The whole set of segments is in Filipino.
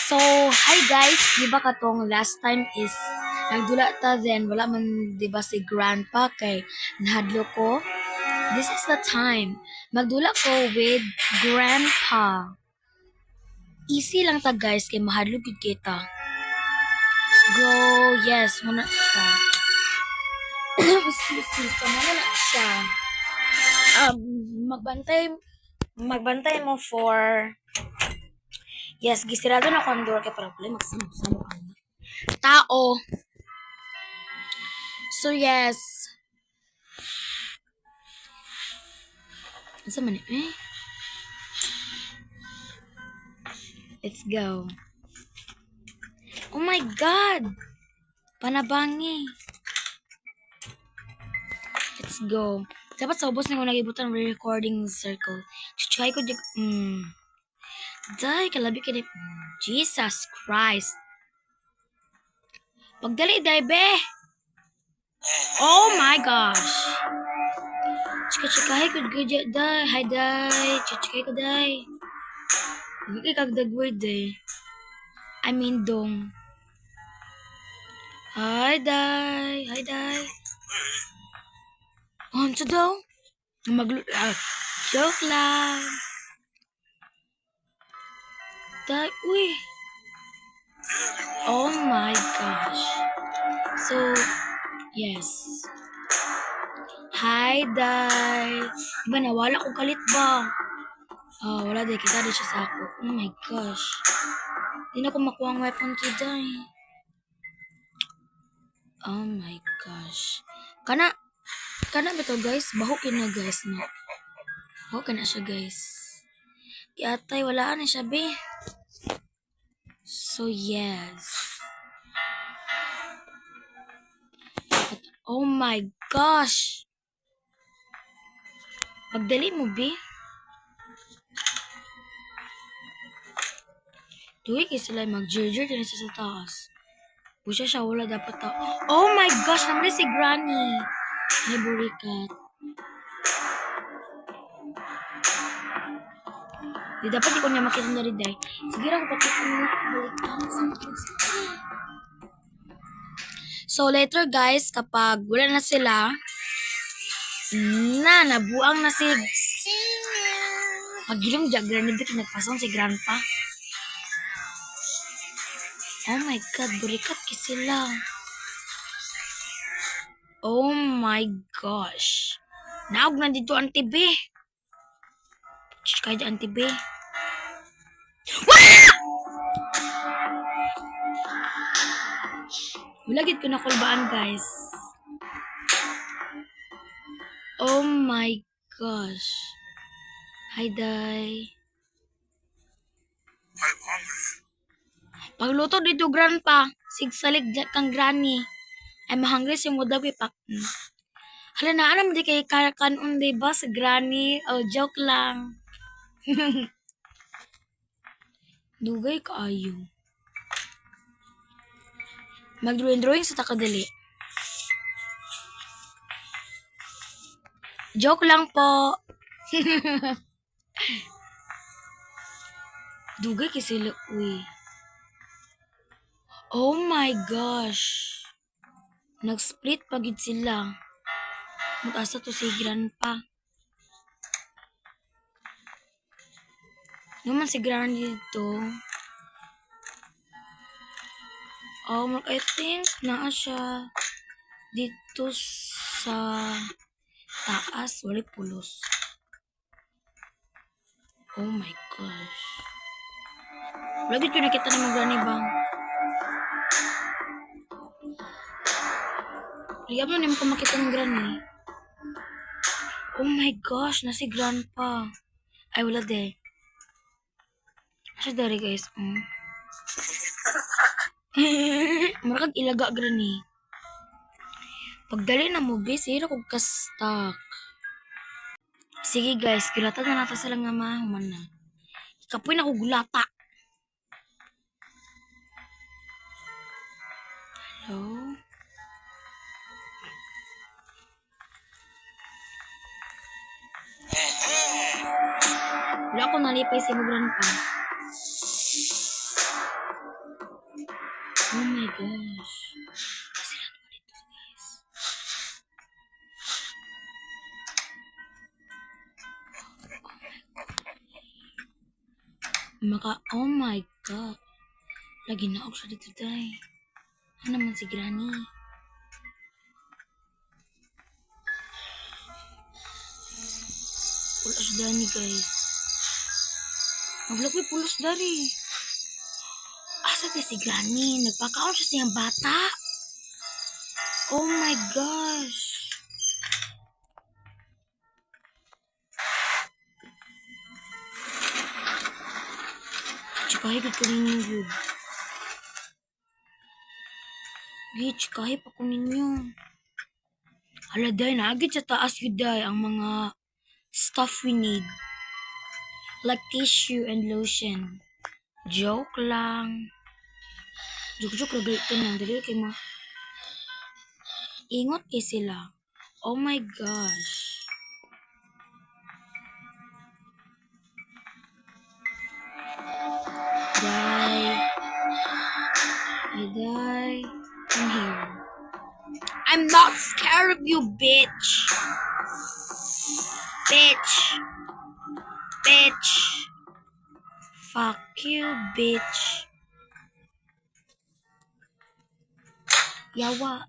So, hi guys, di ba katong last time is nagdula ta then wala man di ba si grandpa kay nahadlo ko. This is the time. Magdula ko with grandpa. Easy lang ta guys kay mahadlo gid kita. Go, yes, muna siya. Excuse me, so muna na siya. Um, magbantay mo for yes, gisirado na ko ang door kay problem magsamo-samo ang tao. So yes. Asa man eh? Let's go. Oh my god. Panabangi. Let's go. Dapat sa ubos na ko nagibutan ng recording circle. Try ko di Day, kalabi ka di. Jesus Christ. Pagdali, day, be. Oh my gosh. Chika-chikahay ko gudya, day. Hi, day. Chika-chikahay ko, day. Hindi kay kagdag word, day. I mean, dong. Hi, day. Hi, day. Ano daw? Joke lang. Day, uy. Oh my gosh. So, yes. Hi, Day. Diba nawala ko kalit ba? Wala day. Kita di siya sa ako. Oh my gosh. Di na ko makuha ang weapon kay Day. Oh my gosh. Kana ba to guys? Bahukin na guys no. Bahukin na siya guys. Yatay, wala na siya be. So yes. Oh my gosh. Pagdali mo be. Tuwi kayo sila mag-jerjer din sa taas. Busya siya, wala dapat ta. Oh my gosh, naman si Granny. Ay, burikat. Di dapat di ko niya makita na rin dahil. Sige lang, papit ko na balikan. So later guys, kapag wala na sila, nabuang na si pagilong Granny dito nagpasong si Grandpa. Oh my god, burikat ki sila. Oh my gosh. Naog na dito ang TV. Kaya di ang TV. Wala gid ko na kulbaan guys. Oh my gosh. Hi, Day. I'm hungry. Pagluto dito, Grandpa. Sigsalig kang Granny. I'm hungry si mo daw ipak. Hala na, alam di kay kanon di ba si Granny? Oh, joke lang. Dugay kaayo. Mag-drawing sa takadali. Joke lang po. Dugay kay sila, uy. Oh my gosh. Nag-split pagid sila. Mag-asa to si Grandpa. Naman si Granny dito. I think naa siya dito sa taas. Wala pulos. Oh my gosh. Lagi ko nakita ng mga Granny bang. Liyab na naman ko makita ng Granny. Oh my gosh, nasi Grandpa. Ay, wala de. Nasa dari guys. Marakag ilaga Granny. Pagdali na mo, busy na kong kastak. Sige guys, gulatan na natin sila nga mahuman na. Kapoy na ko gulata. Hello? Wala ko nalipay si mo Grandpa. Oh my gosh. Sila naman dito, guys. Oh my god. Lagi na ako siya dito, day. Ano naman si Granny? Pulos dani, guys. Maglagay pulos dari. Asa di si Granny? Nagpakaon siya siyang bata. Oh my gosh. Chikahe ko ninyo yun. Chikahe pa ko ninyo. Hala, day, naagit sa taas yun, day, ang mga stuff we need. Like tissue and lotion. Joke lang. Joke lang, ito nang dali kay mga ingot kay sila. Oh my gosh. Die. Come here. I'm not scared of you, bitch. Bitch. Fuck you, bitch. Yawa.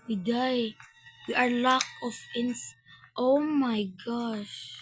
We die. We are lack of Oh my gosh.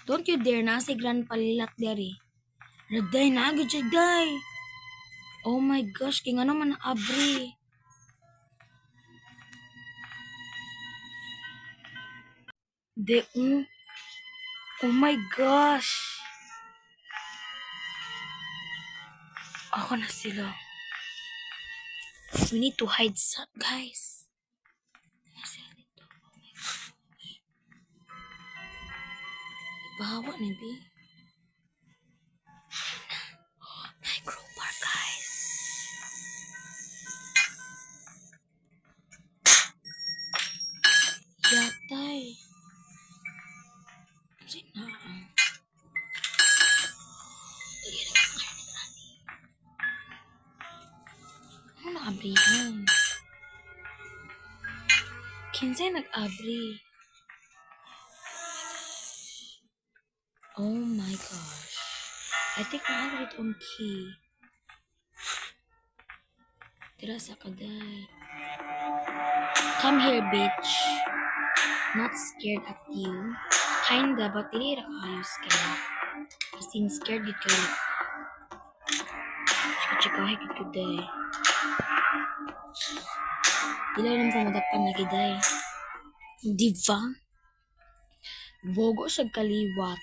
Don't you dare na si Gran Palilat dari. Naday na agad siya, day. Oh my gosh, kaya nga naman abri. Oh my gosh. Ako na sila. We need to hide guys. Bawa na, B. Microbar, guys. Yatay. Sina. Ano nag-abrihan? Kinsay nag-abri? Oh my gosh. I think na itong key. Tira sa kaday. Come here, bitch. Not scared at you. Kinda, but dili ra kayo scared. As in, scared you kayo. Chikahe ka kaday. Dila naman sa madagpan na kaday. Diba? Bogo siya kaliwat.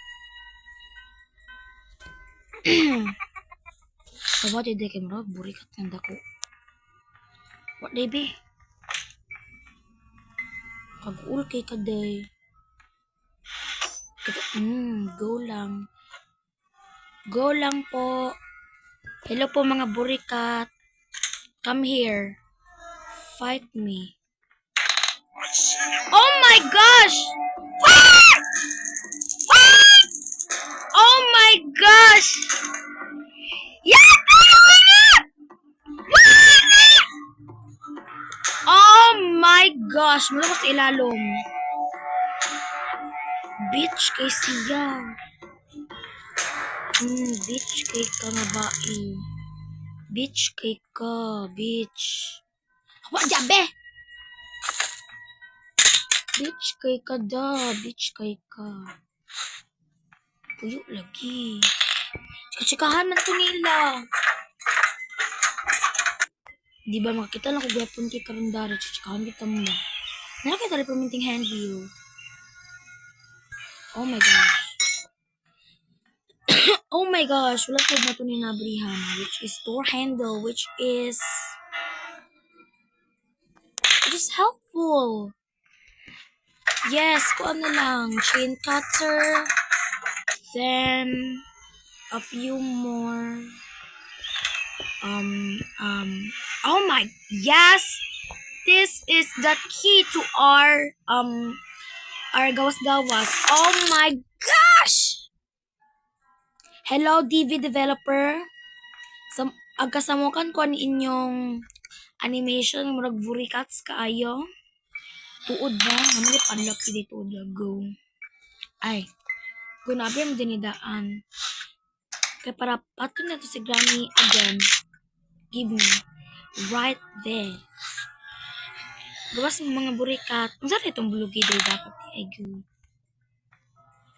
Sabat yun kay mara, burikat ng dako. What day be? Kag-ul kay kaday. Go lang. Go lang po. Hello po mga burikat. Come here. Fight me. Oh my gosh! What? What? Oh my gosh! Oh my gosh! Mula ko sa ilalom. Bitch kay siya. Bitch kay ka nga bae. Bitch kay ka. Bitch. What jabe? Bitch kay ka da. Bitch kay ka. Puyo lagi. Chikahan man to nila. Di ba makita lang ko gapon kay karundara. Chikahan kita mo na. Nakakita rin perminting hand view. Oh my gosh. Oh my gosh. Wala po na ito ninabrihan. Which is door handle. Which is helpful. Yes, kung ano lang. Chain cutter. Then, a few more. Oh my, yes! This is the key to our gawas-gawas. Oh my gosh! Hello, DV developer. Agkasamukan ko ang inyong animation murag Vurikats kaayo. Tuod ba? Namali panlak dito go. Ay, gunabi mo dinidaan. Kaya para patun na to si Granny again. Give me right there. Gawas mo mga burikat. Ang sarap itong bulugi day dapat ay go.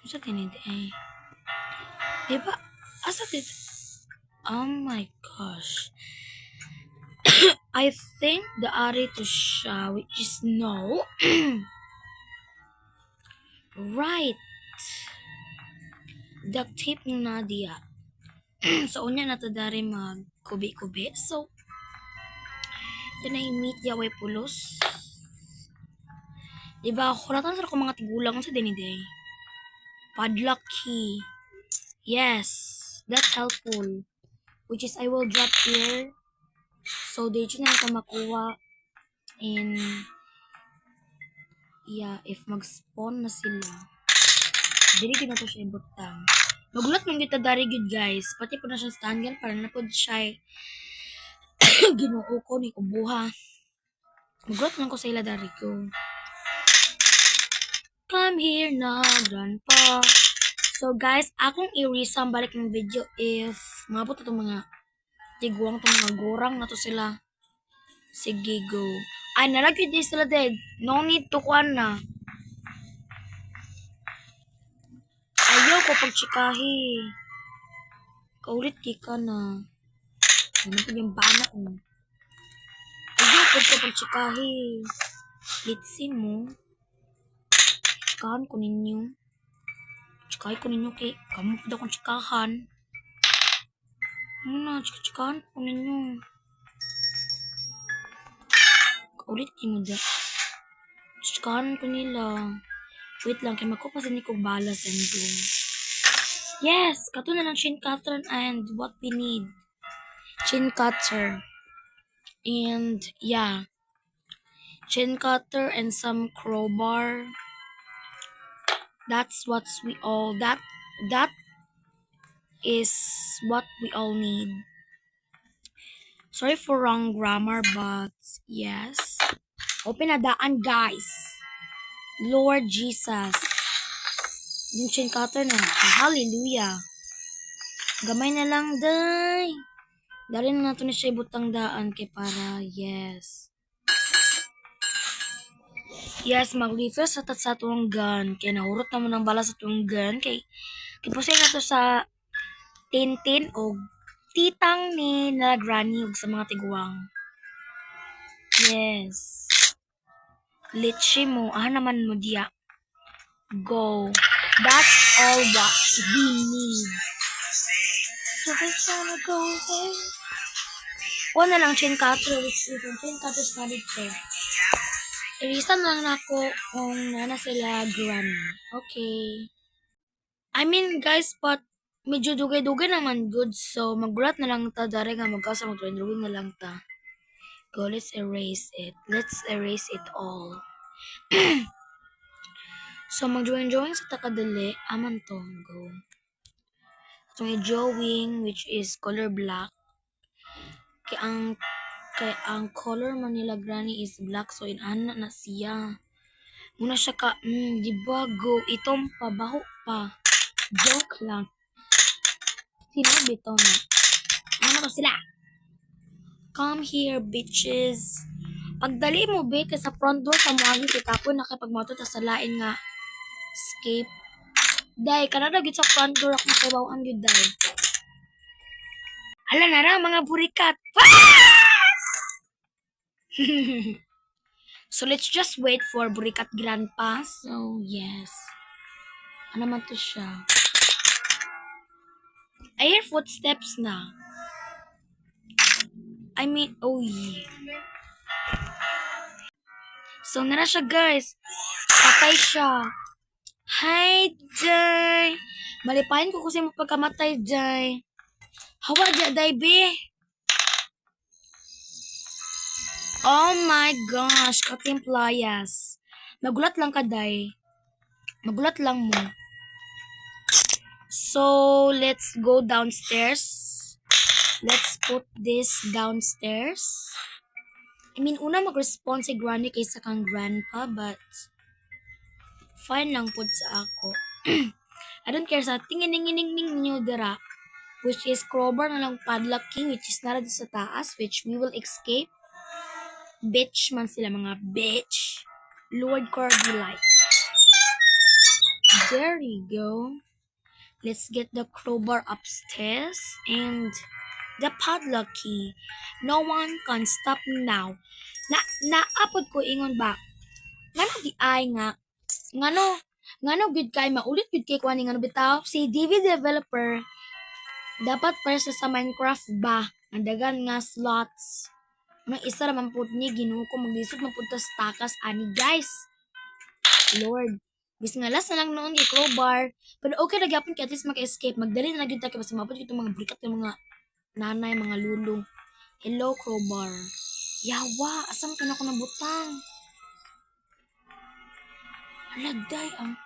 Ang sarap din ay. Diba? Asa dito? Oh my gosh. I think the ari to siya, which is no. Right. Duct tape ng Nadia. So, unya na to dari mag kubi-kubi. So, ito na yung meat yaway pulos. Diba, kuratan sa ako mga tigulang sa diniday. Padlock key. Yes, that's helpful. Which is, I will drop here. So, dito na ito makuha. And, yeah, if mag-spawn na sila, dili na to siya ibutang. Magulat man kita dari good guys. Pati po na siya stand gun para na po siya ginoo ko ni kubuha. Magulat man ko sa ila dari ko. Come here na, grandpa. So guys, akong i-resum balik ng video if mabot itong mga tiguang itong mga gorang na to sila. Sige, go. Ay, nalagyan din sila dead. No need to kuan na. Ayaw ko pagtsikahi. Kaulit di ka na. Ano po yung bana ko? Ayaw ko pagtsikahi. Litsi mo. Tsikahan ko ninyo. Tsikahin ko ninyo kay kamu pa daw kong tsikahan. Ano na, tsikahan ko ninyo. Kaulit di mo dyan. Tsikahan ko nila. Wait lang, kaya magkupasin ni ko balas and go. Yes! Kato na lang chin cutter and what we need. Chin cutter. And, yeah. Chin cutter and some crowbar. That's what we all, that is what we all need. Sorry for wrong grammar, but yes. Open na daan, guys. Lord Jesus. Yung chin cutter na. Hallelujah. Gamay na lang, day. Dari na nato na siya ibutang daan kay para, yes. Yes, mag-refill sa tuwang gun. Kaya nahurot naman ng bala sa tuwang gun. Kay kipusin na to sa Tintin o titang ni na granny ug sa mga tiguang. Yes. Litchi mo. Naman mo diya. Go. That's all what we need. So just wanna go home. O na lang chin cutter which is chin cutter na dito. Irisan lang ako kung nana sila granny. Okay. I mean guys, but medyo dugay-dugay naman good. So magulat na lang ta dari nga magkasa mag-drawing na lang ta. Go, let's erase it. Let's erase it all. So mag-drawing sa takadali, aman to. Go. So may drawing which is color black. Kay ang color man nila granny is black, so inana na siya. Muna siya ka, di ba go, itong pabaho pa. Joke lang. Sinabi to na. Ano to sila? Come here, bitches. Pagdali mo, be, sa front door sa mga kitapon, nakipagmoto ta sa lain nga escape. Day, kanada gid sa front door akong kibawaan gid day. Ala na ra mga burikat. So let's just wait for Burikat Grandpa. So yes. Ano man to siya? I hear footsteps na. I mean, oh yeah. So nara siya guys. Patay siya. Hi, Jay. Malipahin ko kasi mapagkamatay, Jay. Hawa, Jay, be. Oh my gosh, katimplayas. Magulat lang ka, Day. Magulat lang mo. So, let's go downstairs. Let's put this downstairs. I mean, una mag-respond si Granny kaysa kang grandpa, but fine lang po sa ako. I don't care sa tingining-ning ninyo dira, which is crowbar na lang padlock key, which is nara sa taas, which we will escape. Bitch man sila, mga bitch. Lord Corby Light. There you go. Let's get the crowbar upstairs and the padlock key. No one can stop me now. Naapod ko ingon ba? Ngano di ay nga? Ngano good kay maulit good kay kuani ngano bitaw? Si DV developer dapat para sa Minecraft ba? Ang dagan nga slots. Ang isa raman pud ni Ginoo ko maglisod man pud ta sa takas ani guys. Lord, bis nga last na lang noon kay crowbar. Pero okay na gyapon kay at least maka-escape. Magdali na gyud ta kay basta mapod itong mga brikat ng mga nanay, mga lulong. Hello crowbar. Yawa, asam ka na ko nabutang. Halagday ang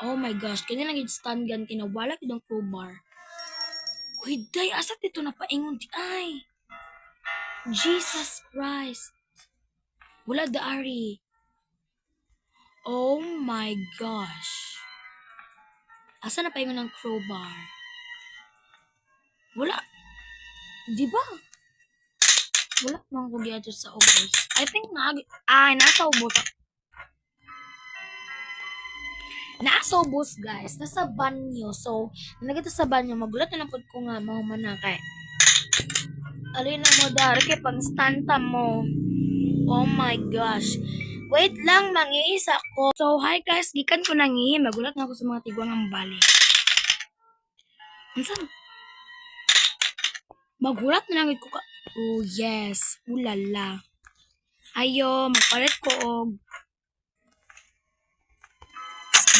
oh my gosh, kanya lang yung stun gun kinawala ko ng crowbar. Uy, day, asat dito na paingon di ay. Jesus Christ. Wala daari. Oh my gosh. Asa na paingon ng crowbar? Wala. Di ba? Wala mang ko dito sa ubos. I think nasa ubos. Nasa ubos guys, nasa banyo. So, nalagay sa banyo, magulat na lang po ko nga mga manakay. Alin na mo dar, kay pang stanta mo. Oh my gosh. Wait lang, mangiisa ko. So, hi guys, gikan ko nangihi. Magulat na ako sa mga tigwang ang bali. Minsan, magulat na lang ko ka. Oh yes, ulala. Ayo, magpalit ko og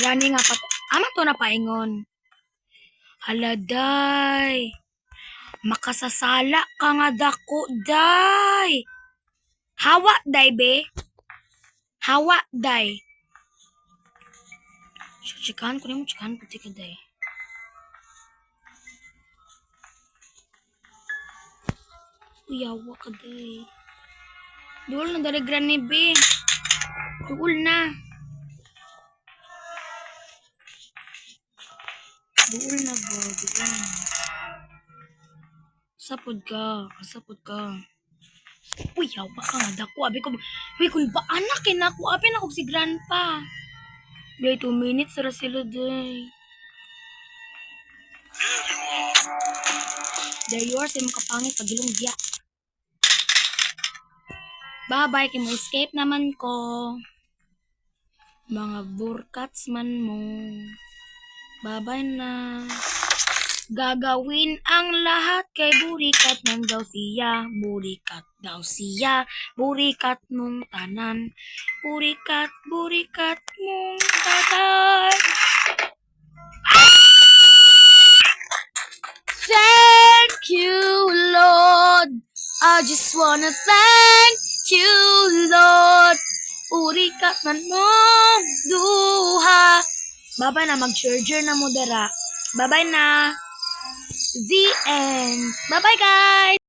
gani nga pat. Ama to na paingon. Haladay. Makasasala ka nga dako, day. Hawa, day, be. Hawa, day. Chikahan ko rin mo, chikahan ko tika, day. Uy, hawa ka, day. Duol na, dari granny, be. Duol na. Duol na ba, duol na. Sapod ka. Uy, yawa ka nga dako. Abi ko, uy, kung ba anak na ako, abi na ako si grandpa. Day, 2 minutes ra sila, day. There you are, sa mga kapangit, pagilong diya. Bye-bye, kay mo escape naman ko. Mga burkats man mo. Bye-bye na. Gagawin ang lahat kay burikat man daw siya. Burikat daw siya. Burikat mong tanan. Burikat mong tanan. Thank you, Lord. I just wanna thank you, Lord. Burikat man mong duha. Bye-bye na, mag-charger na mo dara. Bye-bye na. The end. Bye-bye, guys!